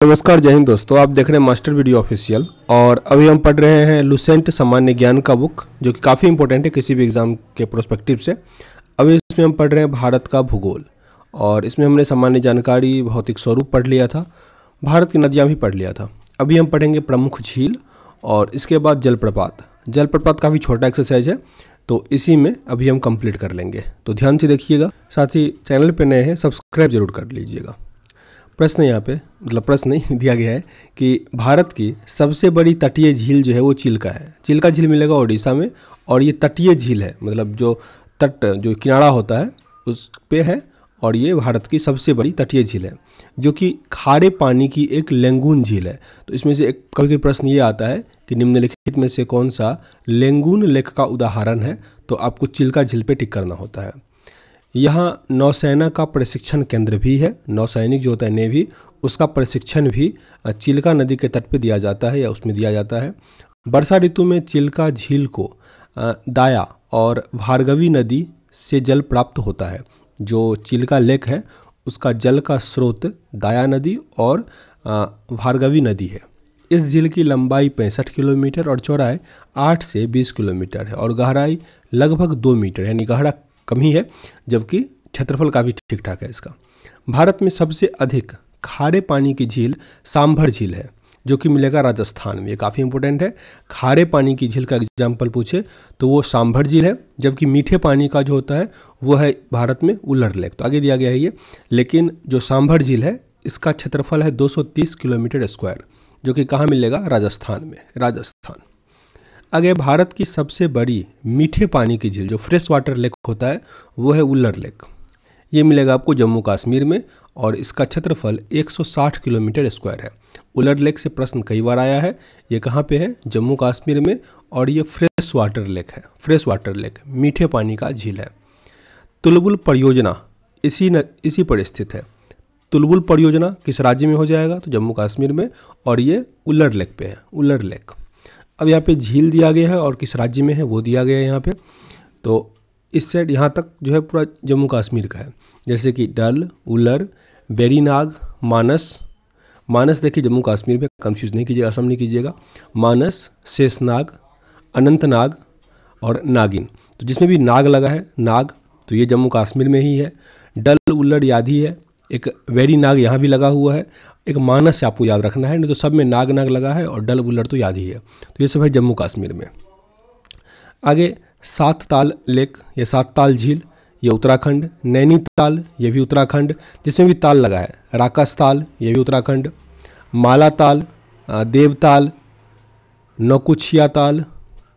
नमस्कार, जय हिंद दोस्तों। आप देख रहे हैं मास्टर वीडियो ऑफिशियल और अभी हम पढ़ रहे हैं लुसेंट सामान्य ज्ञान का बुक, जो कि काफ़ी इंपॉर्टेंट है किसी भी एग्जाम के प्रोस्पेक्टिव से। अभी इसमें हम पढ़ रहे हैं भारत का भूगोल और इसमें हमने सामान्य जानकारी, भौतिक स्वरूप पढ़ लिया था, भारत की नदियाँ भी पढ़ लिया था। अभी हम पढ़ेंगे प्रमुख झील और इसके बाद जलप्रपात। जलप्रपात काफ़ी छोटा एक्सरसाइज है, तो इसी में अभी हम कंप्लीट कर लेंगे, तो ध्यान से देखिएगा। साथ ही चैनल पे नए हैं सब्सक्राइब जरूर कर लीजिएगा। प्रश्न यहाँ पे, मतलब प्रश्न नहीं दिया गया है कि भारत की सबसे बड़ी तटीय झील जो है वो चिल्का है। चिल्का झील मिलेगा उड़ीसा में और ये तटीय झील है, मतलब जो तट जो किनारा होता है उस पे है, और ये भारत की सबसे बड़ी तटीय झील है, जो कि खारे पानी की एक लेंगून झील है। तो इसमें से एक कभी प्रश्न ये आता है कि निम्नलिखित में से कौन सा लेंगून लेक का उदाहरण है, तो आपको चिल्का झील पे टिक करना होता है। यहाँ नौसेना का प्रशिक्षण केंद्र भी है। नौसैनिक जो होता है नेवी, उसका प्रशिक्षण भी चिल्का नदी के तट पे दिया जाता है या उसमें दिया जाता है। वर्षा ऋतु में चिल्का झील को दाया और भार्गवी नदी से जल प्राप्त होता है। जो चिल्का लेक है उसका जल का स्रोत दाया नदी और भार्गवी नदी है। इस झील की लंबाई 65 किलोमीटर और चौड़ाई 8 से 20 किलोमीटर है और गहराई लगभग 2 मीटर, यानी गहरा कम ही है, जबकि क्षेत्रफल काफ़ी ठीक ठाक है इसका। भारत में सबसे अधिक खारे पानी की झील सांभर झील है, जो कि मिलेगा राजस्थान में। ये काफ़ी इंपॉर्टेंट है। खारे पानी की झील का एग्जाम्पल पूछे तो वो सांभर झील है, जबकि मीठे पानी का जो होता है वो है भारत में उल्लर लेक। तो आगे दिया गया है ये, लेकिन जो सांभर झील है इसका क्षेत्रफल है 230 किलोमीटर स्क्वायर, जो कि कहाँ मिलेगा? राजस्थान में। राजस्थान। आगे, भारत की सबसे बड़ी मीठे पानी की झील जो फ्रेश वाटर लेक होता है वो है उल्लर लेक। ये मिलेगा आपको जम्मू कश्मीर में और इसका क्षेत्रफल 160 किलोमीटर स्क्वायर है। उल्लर लेक से प्रश्न कई बार आया है। ये कहाँ पे है? जम्मू कश्मीर में, और ये फ्रेश वाटर लेक है। फ्रेश वाटर लेक, मीठे पानी का झील है। तुलबुल परियोजना इसी पर स्थित है। तुलबुल परियोजना किस राज्य में हो जाएगा? तो जम्मू कश्मीर में, और ये उल्लर लेक पे है, उल्लर लेक। अब यहाँ पे झील दिया गया है और किस राज्य में है वो दिया गया है यहाँ पे। तो इस साइड यहाँ तक जो है पूरा जम्मू कश्मीर का है, जैसे कि डल, उल्लर, बेरीनाग, मानस। मानस देखिए जम्मू कश्मीर में, कंफ्यूज नहीं कीजिएगा, असम नहीं कीजिएगा। मानस, शेषनाग, अनंतनाग और नागिन। तो जिसमें भी नाग लगा है, नाग, तो ये जम्मू कश्मीर में ही है। डल, उल्लर याद ही है। एक वेरीनाग यहाँ भी लगा हुआ है। एक मानस से आपको याद रखना है, नहीं तो सब में नाग नाग लगा है, और डल उल्लर तो याद ही है। तो ये सब है जम्मू कश्मीर में। आगे, सात ताल लेक या सात ताल झील, ये उत्तराखंड। नैनीताल, ये भी उत्तराखंड, जिसमें भी ताल लगा है। राकस ताल, ये भी उत्तराखंड। माला ताल, देवताल, नौकुचिया ताल,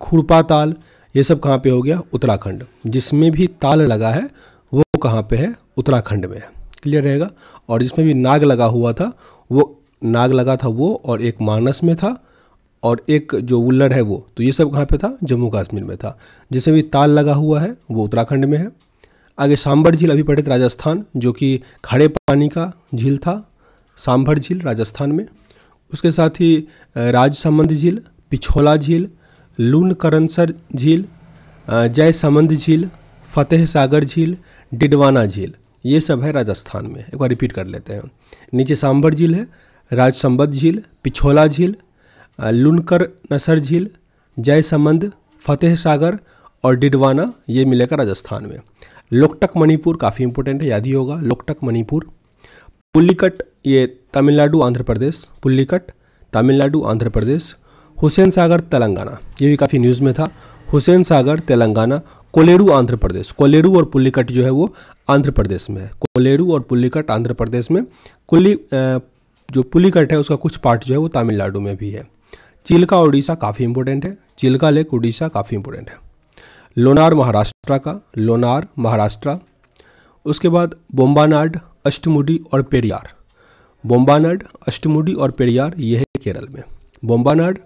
खुरपा ताल, ये सब कहाँ पे हो गया? उत्तराखंड। जिसमें भी ताल लगा है वो कहाँ पे है? उत्तराखंड में है। क्लियर रहेगा। और जिसमें भी नाग लगा हुआ था वो और एक मानस में था, और एक जो उल्लर है वो, तो ये सब कहाँ पे था? जम्मू कश्मीर में था। जिसमें भी ताल लगा हुआ है वो उत्तराखंड में है। आगे, सांभर झील अभी पढ़े थे, राजस्थान, जो कि खारे पानी का झील था। सांभर झील राजस्थान में। उसके साथ ही राजसमंद झील, पिछोला झील, लूनकरनसर झील, जयसमंद झील, फतेह सागर झील, डिडवाना झील, ये सब है राजस्थान में। एक बार रिपीट कर लेते हैं। नीचे सांभर झील है, राजसमंद झील, पिछोला झील, लूनकर नसर झील, जयसमंद, फतेह सागर और डिडवाना, ये मिलेगा राजस्थान में। लोकटक मणिपुर काफ़ी इंपॉर्टेंट है, याद ही होगा। लोकटक मणिपुर। पुल्लिकट, ये तमिलनाडु आंध्र प्रदेश। पुल्लिकट तमिलनाडु आंध्र प्रदेश। हुसैन सागर तेलंगाना, ये भी काफ़ी न्यूज़ में था। हुसैन सागर तेलंगाना। कोलेरू आंध्र प्रदेश। कोलेरू और पुल्लिकट जो है वो आंध्र प्रदेश में है। कोलेरू और पुल्लिकट आंध्र प्रदेश में। जो पुल्लिकट है उसका कुछ पार्ट जो है वो तमिलनाडु में भी है। चिल्का उड़ीसा काफ़ी इंपॉर्टेंट है। चिल्का लेक उड़ीसा काफ़ी इंपॉर्टेंट है। लोनार महाराष्ट्र का, लोनार महाराष्ट्र। उसके बाद बोम्बानाड, अष्टमुडी और पेरियार। बोम्बानाड, अष्टमुडी और पेरियार, ये है केरल में। बोम्बानाड,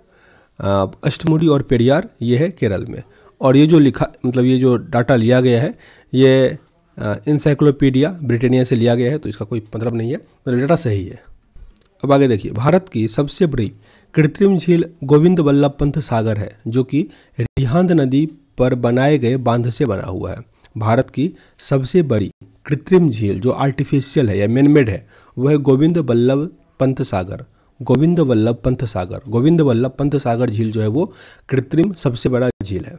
अष्टमुडी और पेरियार, ये है केरल में। और ये जो लिखा, मतलब ये जो डाटा लिया गया है ये इंसाइक्लोपीडिया ब्रिटानिया से लिया गया है, तो इसका कोई मतलब नहीं है, मतलब डाटा सही है। अब आगे देखिए, भारत की सबसे बड़ी कृत्रिम झील गोविंद बल्लभ पंत सागर है, जो कि रिहांद नदी पर बनाए गए बांध से बना हुआ है। भारत की सबसे बड़ी कृत्रिम झील जो आर्टिफिशियल है या मैनमेड है, वह गोविंद बल्लभ पंत सागर, गोविंद वल्लभ पंत सागर। गोविंद वल्लभ पंत सागर झील जो है वो कृत्रिम सबसे बड़ा झील है।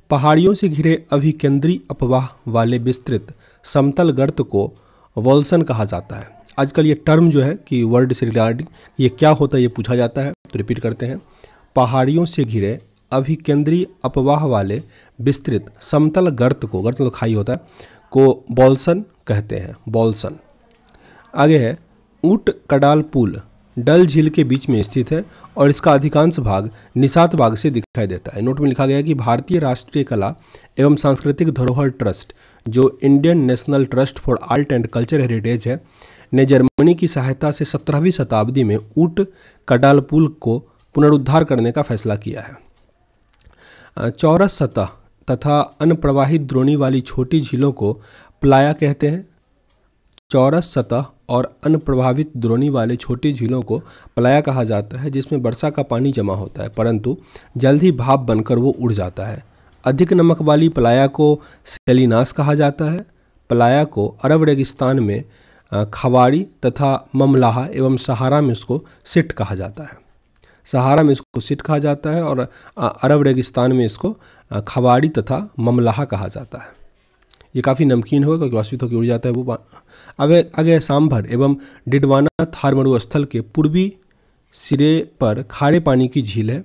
पहाड़ियों से घिरे अभिकेंद्री अपवाह वाले विस्तृत समतल गर्त को वॉल्सन कहा जाता है। आजकल ये टर्म जो है कि वर्ड से रिगार्डिंग ये क्या होता है ये पूछा जाता है, तो रिपीट करते हैं। पहाड़ियों से घिरे अभिकेंद्री अपवाह वाले विस्तृत समतल गर्त को, गर्त तो खाई होता है, को वॉल्सन कहते हैं, वॉल्सन। आगे है ऊंट कडाल पुल डल झील के बीच में स्थित है और इसका अधिकांश भाग निषाद बाग से दिखाई देता है। नोट में लिखा गया है कि भारतीय राष्ट्रीय कला एवं सांस्कृतिक धरोहर ट्रस्ट, जो Indian national trust for art and culture heritage है, ने जर्मनी की सहायता से 17वीं शताब्दी में ऊंट कडाल पुल को पुनरुद्धार करने का फैसला किया है। चौरस सतह तथा अनप्रवाहित द्रोणी वाली छोटी झीलों को प्लाया कहते हैं। चौरस सतह और अनप्रभावित द्रोणी वाले छोटी झीलों को प्लाया कहा जाता है, जिसमें वर्षा का पानी जमा होता है परंतु जल्द ही भाप बनकर वो उड़ जाता है। अधिक नमक वाली प्लाया को सेलिनास कहा जाता है। प्लाया को अरब रेगिस्तान में खवाड़ी तथा ममलाहा एवं सहारा में इसको सिट कहा जाता है। सहारा में इसको सिट कहा जाता है और अरब रेगिस्तान में इसको खवाड़ी तथा ममलाहा कहा जाता है। ये काफ़ी नमकीन होगा क्योंकि वाष्पित होकर उड़ जाता है वो। अब आगे सांभर एवं डिडवाना थार मरुस्थल के पूर्वी सिरे पर खारे पानी की झील है।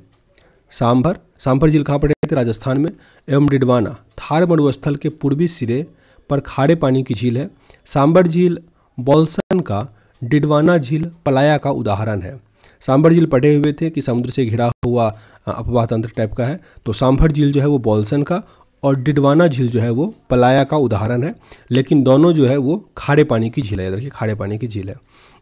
सांभर झील कहाँ पर है? राजस्थान में। एवं डिडवाना थार मरुस्थल के पूर्वी सिरे पर खारे पानी की झील है। सांभर झील वॉल्सन का, डिडवाना झील प्लाया का उदाहरण है। सांभर झील पढ़े हुए थे कि समुद्र से घिरा हुआ अपवाह तंत्र टाइप का है, तो सांभर झील जो है वो वॉल्सन का और डिडवाना झील जो है वो प्लाया का उदाहरण है, लेकिन दोनों जो है वो खारे पानी की झील है। देखिए खारे पानी की झील है।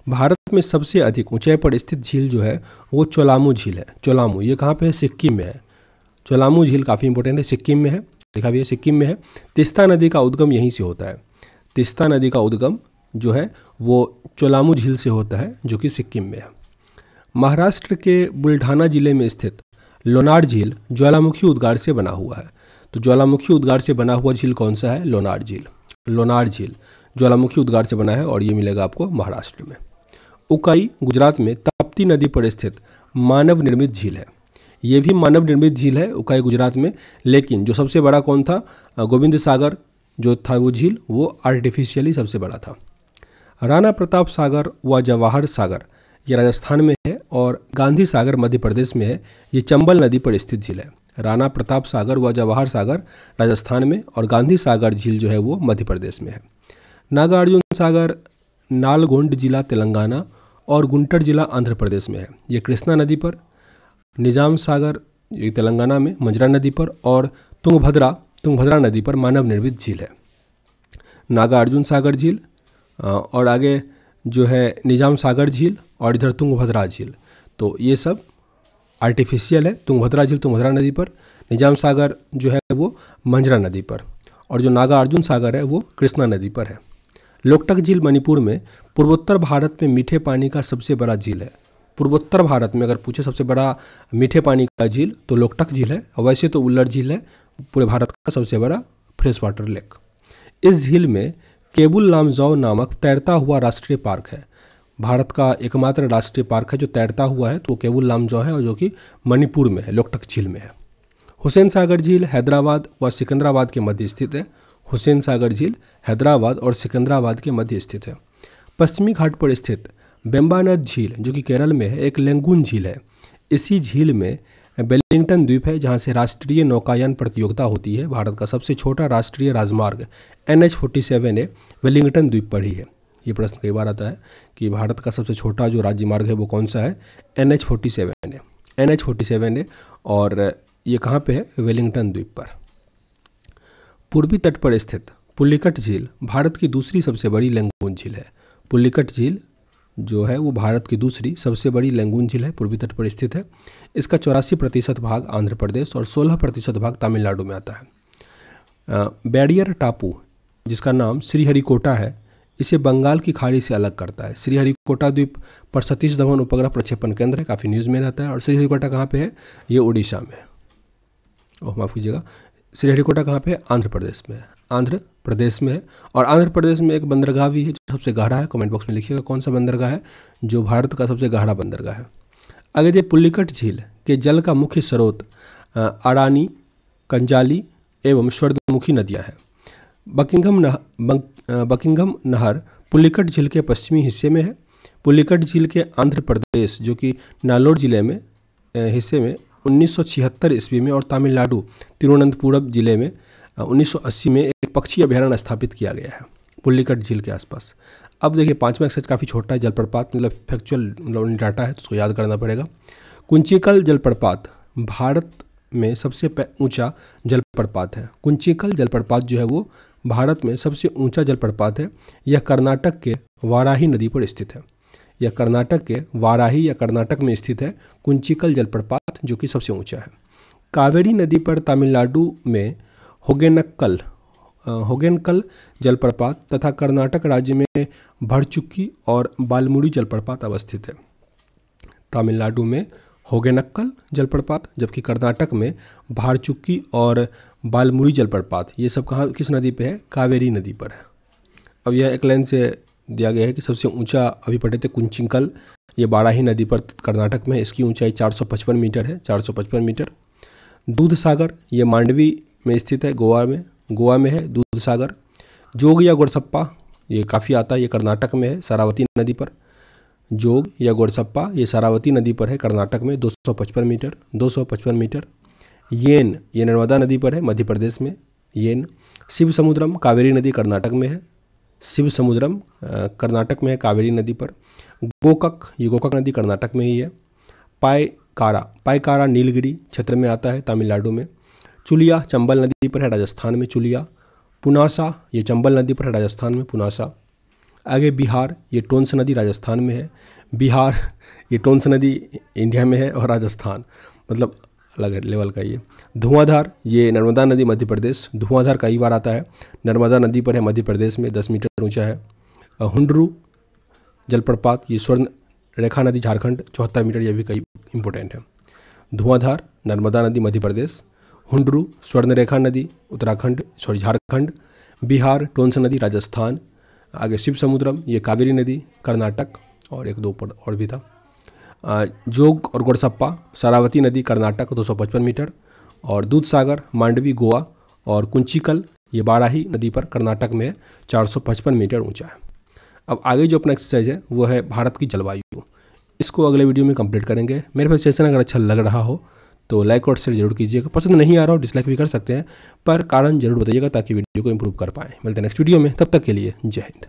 भारत में सबसे अधिक ऊंचाई पर स्थित झील जो है वो चोलामू झील है। चोलामू ये कहाँ पे है? सिक्किम में है। चोलामू झील काफ़ी इंपॉर्टेंट है, सिक्किम में है, देखा भी है सिक्किम में है। तिस्ता नदी का उद्गम यहीं से होता है। तिस्ता नदी का उद्गम जो है वो चोलामू झील से होता है जो कि सिक्किम में है। महाराष्ट्र के बुल्ढाना जिले में स्थित लोनार झील ज्वालामुखी उद्गार से बना हुआ है। तो ज्वालामुखी उद्गार से बना हुआ झील कौन सा है? लोनार झील। लोनार झील ज्वालामुखी उद्गार से बना है और ये मिलेगा आपको महाराष्ट्र में। उकाई गुजरात में ताप्ती नदी पर स्थित मानव निर्मित झील है। ये भी मानव निर्मित झील है उकाई गुजरात में, लेकिन जो सबसे बड़ा कौन था? गोविंद सागर जो था वो झील, वो आर्टिफिशियली सबसे बड़ा था। राणा प्रताप सागर व जवाहर सागर ये राजस्थान में है और गांधी सागर मध्य प्रदेश में है। ये चंबल नदी पर स्थित झील है। राणा प्रताप सागर व जवाहर सागर राजस्थान में और गांधी सागर झील जो है वो मध्य प्रदेश में है। नागार्जुन सागर नालगोंड जिला तेलंगाना और गुंटूर जिला आंध्र प्रदेश में है। ये कृष्णा नदी पर। निजाम सागर ये तेलंगाना में मंजरा नदी पर और तुंगभद्रा नदी पर मानव निर्मित झील है। नागार्जुन सागर झील और आगे जो है निजाम सागर झील और इधर तुंगभद्रा झील, तो ये सब आर्टिफिशियल है। तुंगभद्रा झील तुंगभद्रा नदी पर, निजाम सागर जो है वो मंजरा नदी पर और जो नागार्जुन सागर है वो कृष्णा नदी पर है। लोकटक झील मणिपुर में पूर्वोत्तर भारत में मीठे पानी का सबसे बड़ा झील है। पूर्वोत्तर भारत में अगर पूछे सबसे बड़ा मीठे पानी का झील तो लोकटक झील है। वैसे तो उल्लर झील है पूरे भारत का सबसे बड़ा फ्रेश वाटर लेक। इस झील में केबुल लामजाओ नामक तैरता हुआ राष्ट्रीय पार्क है। भारत का एकमात्र राष्ट्रीय पार्क है जो तैरता हुआ है, तो केबुल लामजाओ है और जो कि मणिपुर में है, लोकटक झील में है। हुसैन सागर झील हैदराबाद व सिकंदराबाद के मध्य स्थित है। हुसैन सागर झील हैदराबाद और सिकंदराबाद के मध्य स्थित है। पश्चिमी घाट पर स्थित बेम्बानद झील जो कि केरल में है एक लेंगुन झील है। इसी झील में वेलिंगटन द्वीप है जहाँ से राष्ट्रीय नौकायान प्रतियोगिता होती है। भारत का सबसे छोटा राष्ट्रीय राजमार्ग NH-47 वेलिंगटन द्वीप पर ही है। ये प्रश्न कई बार आता है कि भारत का सबसे छोटा जो राज्य मार्ग है वो कौन सा है? NH-47 है। NH-47 है और ये कहाँ पे है? वेलिंगटन द्वीप पर। पूर्वी तट पर स्थित पुलिकट झील भारत की दूसरी सबसे बड़ी लेंगुन झील है। पुलिकट झील जो है वो भारत की दूसरी सबसे बड़ी लेंगुन झील है, पूर्वी तट पर स्थित है। इसका 84% भाग आंध्र प्रदेश और 16% भाग तमिलनाडु में आता है। बैरियर टापू जिसका नाम श्रीहरिकोटा है, इसे बंगाल की खाड़ी से अलग करता है। श्रीहरिकोटा द्वीप पर सतीश धवन उपग्रह प्रक्षेपण केंद्र है, काफ़ी न्यूज़ में रहता है। और श्रीहरिकोटा कहाँ पे है? ये उड़ीसा में है। ओह माफ़ कीजिएगा, श्रीहरिकोटा कहाँ पे है? आंध्र प्रदेश में है, आंध्र प्रदेश में है। और आंध्र प्रदेश में एक बंदरगाह भी है जो सबसे गहरा है। कमेंट बॉक्स में लिखिएगा कौन सा बंदरगाह है जो भारत का सबसे गहरा बंदरगाह है। आगे जो पुलिकट झील के जल का मुख्य स्रोत अरानी, कंजाली एवं स्वर्णमुखी नदियाँ हैं। बकिंघम नहर पुलिकट झील के पश्चिमी हिस्से में है। पुलिकट झील के आंध्र प्रदेश जो कि नालोर जिले में हिस्से में 1976 ईस्वी में और तमिलनाडु तिरुवनंतपुरम जिले में 1980 में एक पक्षी अभयारण्य स्थापित किया गया है पुलिकट झील के आसपास। अब देखिए 5वां एक्सरसाइज काफ़ी छोटा है, जलप्रपात मतलब फैक्चुअल मतलब डाटा है तो उसको याद करना पड़ेगा। कुंचिकल जलप्रपात भारत में सबसे ऊंचा जलप्रपात है। कुंचिकल जलप्रपात जो है वो भारत में सबसे ऊंचा जलप्रपात है। यह कर्नाटक के वाराही नदी पर स्थित है। यह कर्नाटक के वाराही या कर्नाटक में स्थित है कुंचिकल जलप्रपात जो कि सबसे ऊंचा है। कावेरी नदी पर तमिलनाडु में होगेनकल जलप्रपात तथा कर्नाटक राज्य में भरचुक्की और बालमुरी जलप्रपात अवस्थित है। तमिलनाडु में होगेनक्कल जलप्रपात जबकि कर्नाटक में भारचुक्की और बालमुरी जलप्रपात, ये सब कहाँ किस नदी पे है? कावेरी नदी पर है। अब यह एक लाइन से दिया गया है कि सबसे ऊंचा अभी पढ़े थे कुंचिकल, ये वाराही नदी पर कर्नाटक में, इसकी ऊंचाई 455 मीटर है, 455 मीटर। दूध सागर ये मांडवी में स्थित है, गोवा में है दूध सागर। जोग या गोरसप्पा ये काफ़ी आता है, ये कर्नाटक में है शरावती नदी पर। जोग या गोरसप्पा ये शरावती नदी पर है कर्नाटक में, 255 मीटर। येन ये नर्मदा नदी पर है मध्य प्रदेश में, येन। शिव समुद्रम कावेरी नदी कर्नाटक में है, शिव समुद्रम कर्नाटक में है कावेरी नदी पर। गोकक ये गोकक नदी कर्नाटक में ही है। पायकारा नीलगिरी क्षेत्र में आता है तमिलनाडु में। चुलिया चंबल नदी पर है राजस्थान में, चुलिया। पुनासा ये चंबल नदी पर है राजस्थान में, पुनासा। आगे बिहार ये टोंस नदी राजस्थान में है, बिहार। ये टोंस नदी इंडिया में है और राजस्थान मतलब अलग लेवल का। ये धुआंधार ये नर्मदा नदी मध्य प्रदेश, धुआंधार कई बार आता है, नर्मदा नदी पर है मध्य प्रदेश में, 10 मीटर ऊंचा है। हुंडरू जलप्रपात ये स्वर्ण रेखा नदी झारखंड, 74 मीटर, यह भी कई इंपॉर्टेंट है। धुआंधार नर्मदा नदी मध्य प्रदेश, हुंडरू स्वर्ण रेखा नदी उत्तराखंड झारखंड, बिहार टोंस नदी राजस्थान। आगे शिव समुद्रम ये कावेरी नदी कर्नाटक, और एक दो ऊपर और भी था। जोग और गोरसप्पा शरावती नदी कर्नाटक 255 मीटर, और दूध सागर मांडवी गोवा, और कुंचिकल ये वाराही नदी पर कर्नाटक में 455 मीटर ऊंचा है। अब आगे जो अपना एक्सरसाइज है वो है भारत की जलवायु। इसको अगले वीडियो में कंप्लीट करेंगे। मेरे पास सेशन अगर अच्छा लग रहा हो तो लाइक और शेयर जरूर कीजिएगा। पसंद नहीं आ रहा हो डिसलाइक भी कर सकते हैं, पर कारण जरूर बताइएगा ताकि वीडियो को इंप्रूव कर पाएँ। मिलते हैं नेक्स्ट वीडियो में, तब तक के लिए जय हिंद।